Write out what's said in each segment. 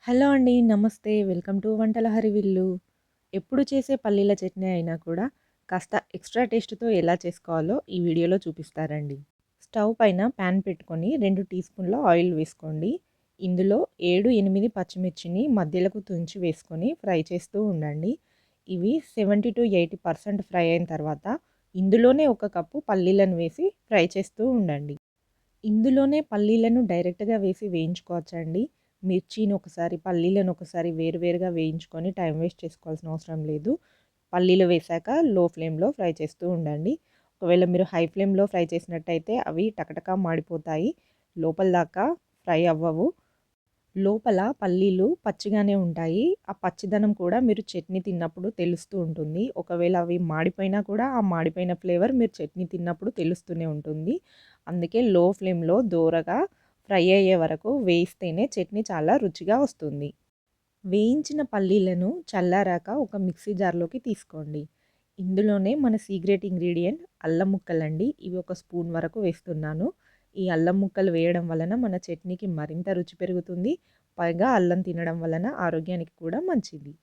Hello అండి. నమస్తే. Welcome to వంటల హరివిల్లు. ఎప్పుడు చేసే పల్లీల చట్నీ అయినా కూడా కాస్త ఎక్స్‌ట్రా టేస్ట్‌తో ఎలా చేసుకోవాలో ఈ వీడియోలో చూపిస్తారండి. స్టవ్ పైన పాన్ పెట్టుకొని 2 టీ స్పూన్ల ఆయిల్ వేసుకోండి. ఇందులో 7, 8 పచ్చిమిర్చిని మధ్యలకు తుంచి వేసుకొని ఫ్రై చేస్తూ ఉండండి. ఇవి 70-80% ఫ్రై అయిన తర్వాత ఇందులోనే ఒక కప్పు పల్లీలను వేసి ఫ్రై చేస్తూ ఉండండి. ఇందులోనే పల్లీలను డైరెక్ట్‌గా వేసి వేయించుకోవచ్చండి. మిర్చిని ఒకసారి, పల్లీలను ఒకసారి వేరువేరుగా వేయించుకొని టైం వేస్ట్ చేసుకోవాల్సిన అవసరం లేదు. పల్లీలు వేశాక లో ఫ్లేమ్‌లో ఫ్రై చేస్తూ ఉండండి. ఒకవేళ మీరు హై ఫ్లేమ్‌లో ఫ్రై చేసినట్టయితే అవి టకటక మాడిపోతాయి. లోపల దాకా ఫ్రై అవ్వవు. లోపల పల్లీలు పచ్చిగానే ఉంటాయి. ఆ పచ్చిదనం కూడా మీరు చట్నీ తిన్నప్పుడు తెలుస్తూ ఉంటుంది. ఒకవేళ అవి మాడిపోయినా కూడా ఆ మాడిపోయిన ఫ్లేవర్ మీరు చట్నీ తిన్నప్పుడు తెలుస్తూనే ఉంటుంది. అందుకే లో ఫ్లేమ్‌లో దోరగా ఫ్రై అయ్యే వరకు వేయిస్తేనే చట్నీ చాలా రుచిగా వస్తుంది. వేయించిన పల్లీలను చల్లారాక ఒక మిక్సీ జార్‌లోకి తీసుకోండి. ఇందులోనే మన సీక్రెట్ ఇంగ్రీడియెంట్ అల్లం ముక్కలండి. ఇవి ఒక స్పూన్ వరకు వేస్తున్నాను. ఈ అల్లం ముక్కలు వేయడం వలన మన చట్నీకి మరింత రుచి పెరుగుతుంది. పైగా అల్లం తినడం వలన ఆరోగ్యానికి కూడా మంచిది.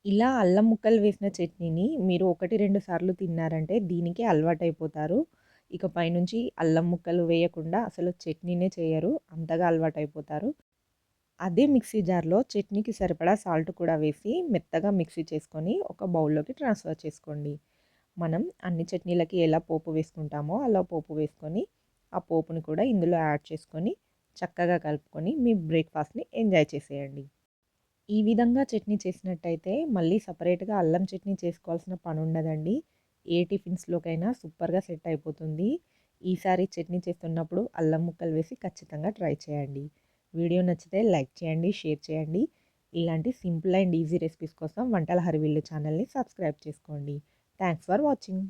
ఇలా అల్లం ముక్కలు వేసిన చట్నీని మీరు 1, 2 సార్లు తిన్నారంటే దీనికే అలవాటైపోతారు. ఇక పైనుంచి అల్లం ముక్కలు వేయకుండా అసలు చట్నీనే చేయరు. అంతగా అలవాటైపోతారు. అదే మిక్సీ జార్‌లో చట్నీకి సరిపడా సాల్ట్ కూడా వేసి మెత్తగా మిక్సీ చేసుకొని ఒక బౌల్‌లోకి ట్రాన్స్‌ఫర్ చేసుకోండి. మనం అన్ని చట్నీలకి ఎలా పోపు వేసుకుంటామో అలా పోపు వేసుకొని, ఆ పోపుని కూడా ఇందులో యాడ్ చేసుకొని, చక్కగా కలుపుకొని మీ బ్రేక్‌ఫాస్ట్‌ని ఎంజాయ్ చేసేయండి. ఈ విధంగా చట్నీ చేసినట్టయితే మళ్ళీ సెపరేట్‌గా అల్లం చట్నీ చేసుకోవాల్సిన పనుండదండి. ఏ టిఫిన్స్‌లోకైనా సూపర్‌గా సెట్ అయిపోతుంది. ఈసారి చట్నీ చేస్తున్నప్పుడు అల్లం ముక్కలు వేసి ఖచ్చితంగా ట్రై చేయండి. వీడియో నచ్చితే లైక్ చేయండి, షేర్ చేయండి. ఇలాంటి సింపుల్ అండ్ ఈజీ రెసిపీస్ కోసం వంటల హరివిల్లు ఛానల్‌ని సబ్స్క్రైబ్ చేసుకోండి. Thanks for watching.